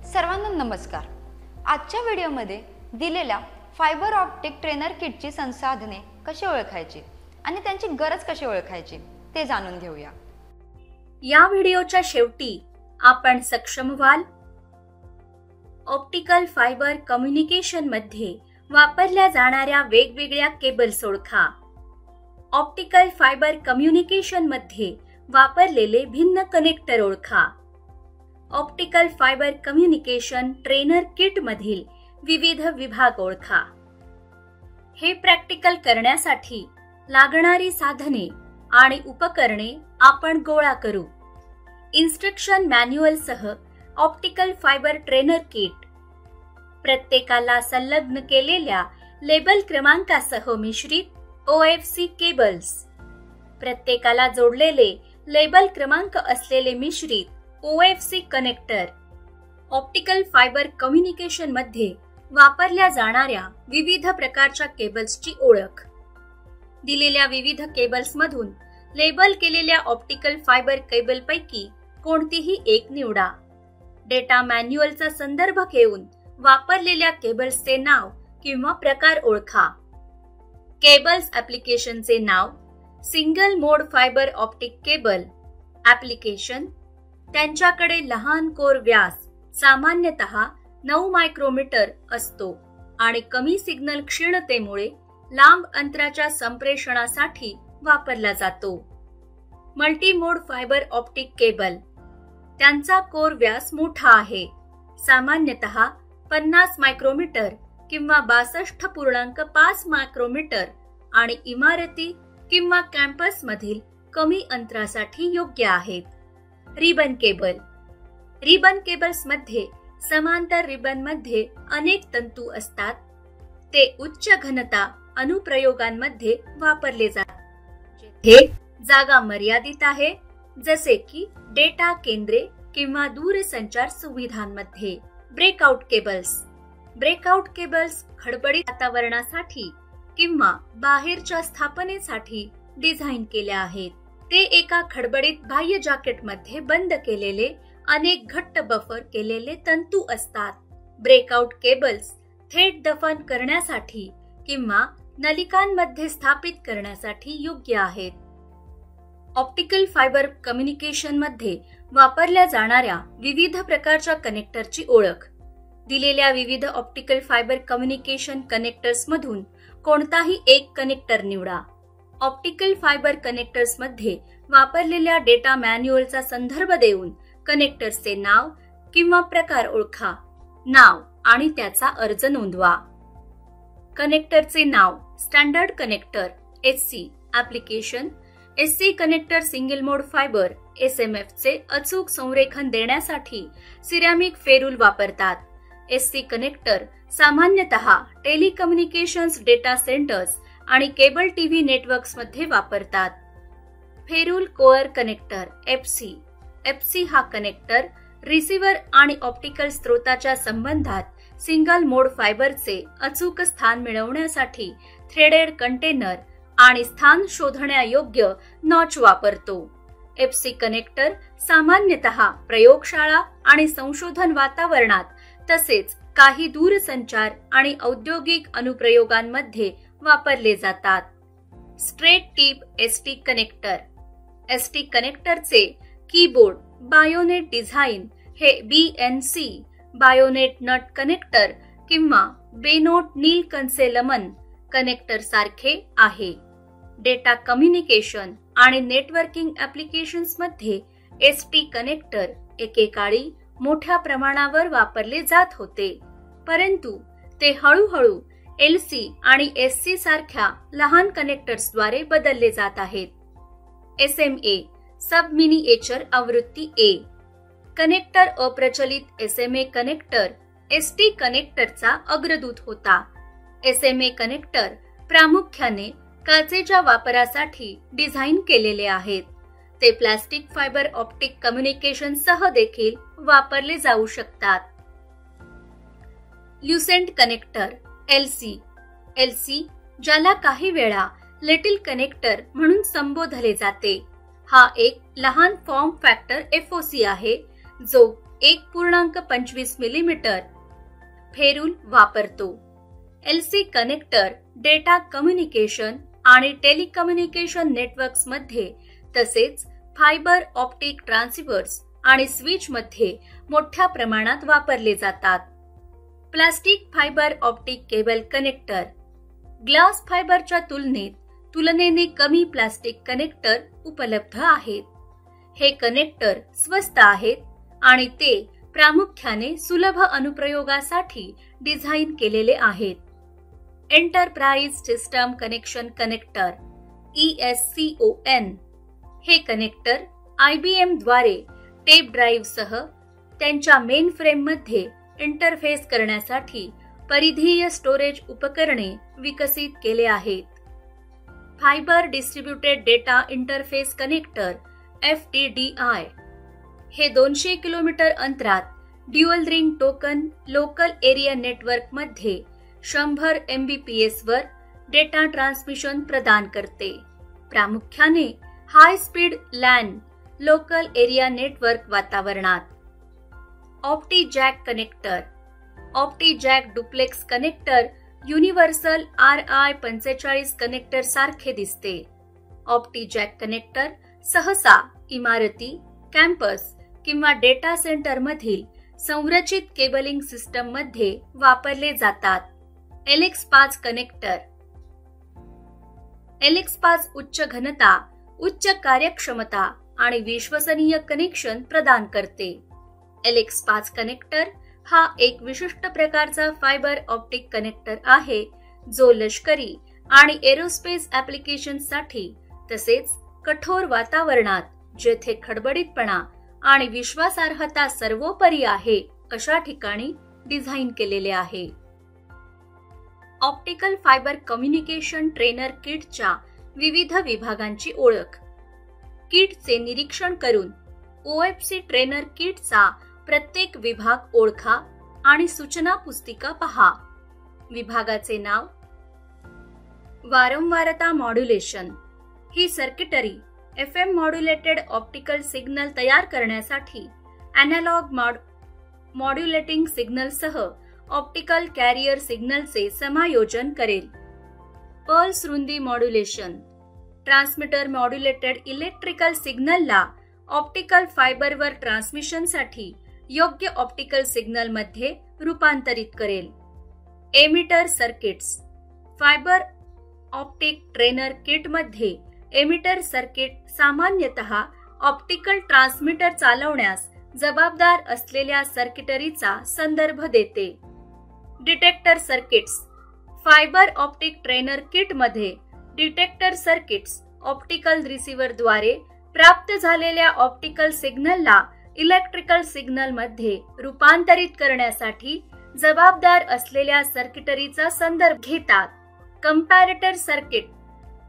सर्वांना नमस्कार। आजच्या व्हिडिओमध्ये दिलेल्या फायबर ऑप्टिक ट्रेनर किटची संसाधने कशी ओळखायची आणि त्यांची गरज कशी ओळखायची ते जाणून घेऊया। या व्हिडिओच्या शेवटी आपण सक्षम व्हाल ऑप्टिकल फायबर कम्युनिकेशन मध्ये वापरल्या जाणाऱ्या वेगवेगळ्या केबल्स ओळखा। ऑप्टिकल फायबर कम्युनिकेशन मध्ये वापरलेले भिन्न कनेक्टर ओळखा। Optical fibre communication trainer kit मधील विविध विभाग ओळखा। हे प्रॅक्टिकल करण्यासाठी लागणारी साधने आणि उपकरणे आपण गोळा करू। इन्स्ट्रक्शन मॅन्युअल सह ऑप्टिकल फायबर ट्रेनर किट प्रत्येकाला संलग्न केलेल्या लेबल क्रमांकासह मिश्रित OFC केबल्स, प्रत्येकाला जोडलेले लेबल क्रमांक असलेले मिश्रित OFC connector, optical fibre communication मध्ये वापरल्या जाणाऱ्या विविध प्रकारच्या केबल्सची ओळख। दिलेल्या विविध केबल्समधून लेबल केलेल्या ऑप्टिकल फायबर केबलपैकी कोणतीही एक निवडा। डेटा मॅन्युअलचा संदर्भ घेऊन वापरलेल्या केबल्सचे नाव किंवा प्रकार ओळखा। केबल्स ऍप्लिकेशनचे नाव: single mode fibre optic cable application. त्यांच्याकडे लहान कोर व्यास सामान्यतः 9 मायक्रोमीटर असतो आणि कमी सिग्नल क्षीणतेमुळे लांब अंतराच्या संप्रेषणासाठी वापरला जातो। मल्टी मोड फायबर ऑप्टिक केबल त्यांचा कोर व्यास मोठा आहे, सामान्यतः 50 मायक्रोमीटर किंवा 62.5 मायक्रोमीटर आणि इमारती किंवा कॅम्पस मधील कमी अंतरासाठी योग्य आहेत। रिबन केबल रिबन केबल्स मध्ये समांतर रिबन मध्ये अनेक तंतू असतात। ते उच्च घनता अनुप्रयोगांमध्ये वापरले जातात जेथे जागा मर्यादित आहे, जसे की डेटा केंद्रे किंवा दूरसंचार सुविधांमध्ये। ब्रेकआउट केबल्स ब्रेकआउट केबल्स खडबडीत वातावरणासाठी किंवा बाहेरच्या स्थापनेसाठी डिझाइन केल्या आहेत। ते एका खडबडीत बाह्य जॅकेटमध्ये बंद केलेले अनेक घट्ट बफर केलेले तंतू असतात। ब्रेकआउट केबल्स थेट दफन करण्यासाठी किंवा नलिकांमध्ये स्थापित करण्यासाठी योग्य आहेत। ऑप्टिकल फायबर कम्युनिकेशन मध्ये वापरल्या जाणाऱ्या विविध प्रकारच्या कनेक्टरची ओळख। दिलेल्या विविध ऑप्टिकल फायबर कम्युनिकेशन कनेक्टर्स मधून कोणताही एक कनेक्टर निवडा। ऑप्टिकल फायबर कनेक्टर्स मध्ये वापरलेल्या डेटा मॅन्युअलचा संदर्भ देऊन कनेक्टर्सचे नाव किंवा प्रकार ओळखा। नाव आणि त्याचा अर्ज नोंदवा। कनेक्टरचे नाव: standard connector SC application SC connector single mode fibre SMF चे अचूक संरेखन देण्यासाठी सिरॅमिक फेरूल वापरतात। SC कनेक्टर सामान्यतः टेलिकम्युनिकेशन्स डेटा सेंटर्स आणि केबल टीव्ही नेटवर्क्स मध्ये वापरतात। फेरूल कोअर कनेक्टर FC हा कनेक्टर रिसीव्हर आणि ऑप्टिकल स्त्रोताच्या संबंधात सिंगल मोड फायबरचे अचूक स्थान मिळवण्यासाठी थ्रेडेड कंटेनर आणि स्थान शोधण्यायोग्य नॉच वापरतो। FC कनेक्टर सामान्यतः प्रयोगशाळा आणि संशोधन वातावरणात तसेच काही दूरसंचार आणि औद्योगिक अनुप्रयोगांमध्ये वापरले जातात। Straight tip ST connector ST कनेक्टरचे कीबोर्ड बायोनेट डिझाइन हे BNC बायोनेट नट कनेक्टर किंवा बेनोट नीलकंसेलमन कनेक्टर सारखे आहे। डेटा कम्युनिकेशन आणि नेटवर्किंग ऍप्लिकेशन्स मध्ये ST कनेक्टर एकेकाळी मोठ्या प्रमाणावर वापरले जात होते, परंतु ते हळूहळू LC आणि SC सारख्या लहान कनेक्टर्सद्वारे बदलले जात आहेत। SMA सब मिनिएचर आवृत्ती A कनेक्टर अप्रचलित SMA कनेक्टर ST कनेक्टरचा अग्रदूत होता। SMA कनेक्टर प्रामुख्याने काचेच्या वापरासाठी डिझाइन केलेले आहेत। ते प्लास्टिक फायबर ऑप्टिक कम्युनिकेशन सह देखील वापरले जाऊ शकतात। ल्युसेंट कनेक्टर LC ज्याला काही वेळा लिटिल कनेक्टर म्हणून संबोधले जाते, हा एक लहान फॉर्म फॅक्टर FOC आहे जो 1.25 मिलीमीटर फेरूल वापरतो. LC कनेक्टर डेटा कम्युनिकेशन आणि टेलिकम्युनिकेशन नेटवर्क्स मध्ये तसेच फायबर ऑप्टिक ट्रान्सिव्हर्स आणि स्विच मध्ये मोठ्या प्रमाणात वापरले जातात. Plastic fibre optic cable connector. Glass फायबरच्या तुलनेने कमी प्लास्टिक कनेक्टर उपलब्ध आहेत. हे कनेक्टर स्वस्त आहेत आणि ते प्रामुख्याने सुलभ अनुप्रयोगासाठी डिझाइन केलेले आहेत. Enterprise system connection connector ESCON. हे कनेक्टर IBM द्वारे टेप ड्राईव्ह सह त्यांच्या मेन फ्रेम मध्ये इंटरफेस करण्यासाठी परिधीय स्टोरेज उपकरणे विकसित केले आहेत. Fibre distributed data interface connector FDDI. हे 200 किलोमीटर अंतरात dual ring token local area network मध्ये 100 Mbps वर डेटा ट्रान्समिशन प्रदान करते. प्रामुख्याने high speed LAN local area network वातावरणात. OptiJack connector. OptiJack duplex connector universal RI45 connector सारखे दिसते. ऑप्टी-जॅक कनेक्टर सहसा इमारती, कॅम्पस किंवा डेटा सेंटर मधील संरचित केबलिंग सिस्टम मध्ये वापरले जातात. LX5 connector. LX5 उच्च घनता, उच्च कार्यक्षमता आणि विश्वसनीय कनेक्शन प्रदान करते. LX5 कनेक्टर हा एक विशिष्ट प्रकारचा फायबर ऑप्टिक कनेक्टर आहे जो लष्करी आणि एरोस्पेस ऍप्लिकेशन्ससाठी तसेच कठोर वातावरणात जेथे खडबडीतपणा आणि विश्वासार्हता सर्वोपरी आहे अशा ठिकाणी डिझाइन केलेले आहे. ऑप्टिकल फायबर कम्युनिकेशन ट्रेनर किटच्या विविध विभागांची ओळख. किटचे निरीक्षण करून OFC ट्रेनर किटचा प्रत्येक विभाग ओळखा आणि सूचना पुस्तिका पहा. विभागाचे नाव. वारंवारता मॉड्युलेशन. ही circuitry FM modulated optical signal तयार करण्यासाठी अॅनालॉग मॉड्युलेटिंग सिग्नलसह ऑप्टिकल कॅरियर सिग्नलचे समायोजन करेल. पल्स रुंदी मॉड्युलेशन. ट्रान्समीटर मॉड्युलेटेड इलेक्ट्रिकल सिग्नलला ऑप्टिकल फायबरवर ट्रान्समिशनसाठी योग्य ऑप्टिकल सिग्नल मध्ये रूपांतरित करेल. Emitter circuits. Fibre optic trainer kit मध्ये एमिटर सर्किट सामान्यतः ऑप्टिकल ट्रान्समीटर चालवण्यास जबाबदार असलेल्या सर्किटरीचा संदर्भ देते. Detector circuits. Fibre optic trainer kit मध्ये डिटेक्टर सर्किट्स ऑप्टिकल रिसीव्हर द्वारे प्राप्त झालेल्या ऑप्टिकल सिग्नलला इलेक्ट्रिकल सिग्नल मध्ये रूपांतरित करण्यासाठी जबाबदार असलेल्या सर्किटरीचा संदर्भ घेतात. Comparator circuit.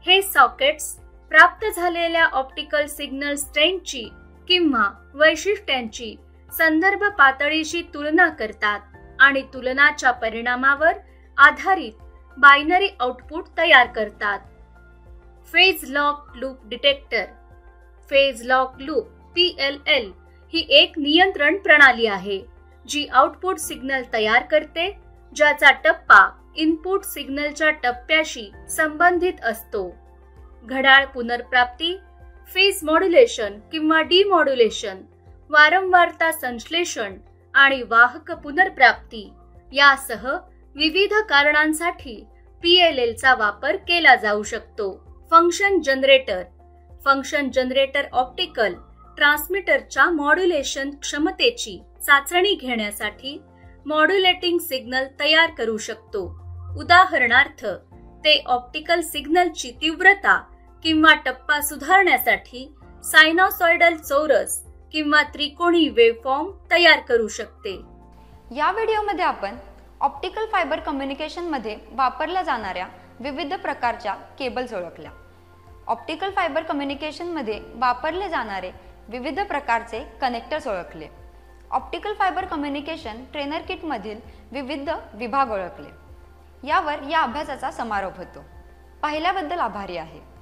हे सॉकेट्स प्राप्त झालेल्या ऑप्टिकल सिग्नल स्ट्रेंथची किंवा वैशिष्ट्यांची संदर्भ पातळीशी तुलना करतात आणि तुलनाच्या परिणामावर आधारित बायनरी आउटपुट तयार करतात. Phase lock loop detector. Phase lock loop PLL ही एक नियंत्रण प्रणाली आहे जी आउटपुट सिग्नल तयार करते ज्याचा टप्पा इनपुट सिग्नलच्या टप्प्याशी संबंधित असतो. घड्याळ पुनर्प्राप्ती, फेज मॉड्युलेशन किंवा डिमॉड्युलेशन, वारंवारता संश्लेषण आणि वाहक पुनर्प्राप्ती यासह विविध कारणांसाठी PLL चा वापर केला जाऊ शकतो. Function generator. Function generator optical ट्रान्समीटरच्या मॉड्युलेशन क्षमतेची चाचणी घेण्यासाठी मॉड्युलेटिंग सिग्नल तयार करू शकतो. उदाहरणार्थ, ते ऑप्टिकल सिग्नलची तीव्रता किंवा टप्पा सुधारण्यासाठी सायनोसॉइडल चौरस किंवा त्रिकोणी वेव्हफॉर्म तयार करू शकते. या व्हिडिओमध्ये आपण ऑप्टिकल फायबर कम्युनिकेशन मध्ये वापरल्या जाणाऱ्या विविध प्रकारच्या केबल्स ओळखल्या. ऑप्टिकल फायबर कम्युनिकेशन मध्ये वापरले जाणारे विविध प्रकारचे कनेक्टर्स ओळखले. Optical fibre communication trainer kit मधील विविध विभाग ओळखले. यावर या अभ्यासाचा समारोप होतो. पाहिल्याबद्दल आभारी आहे.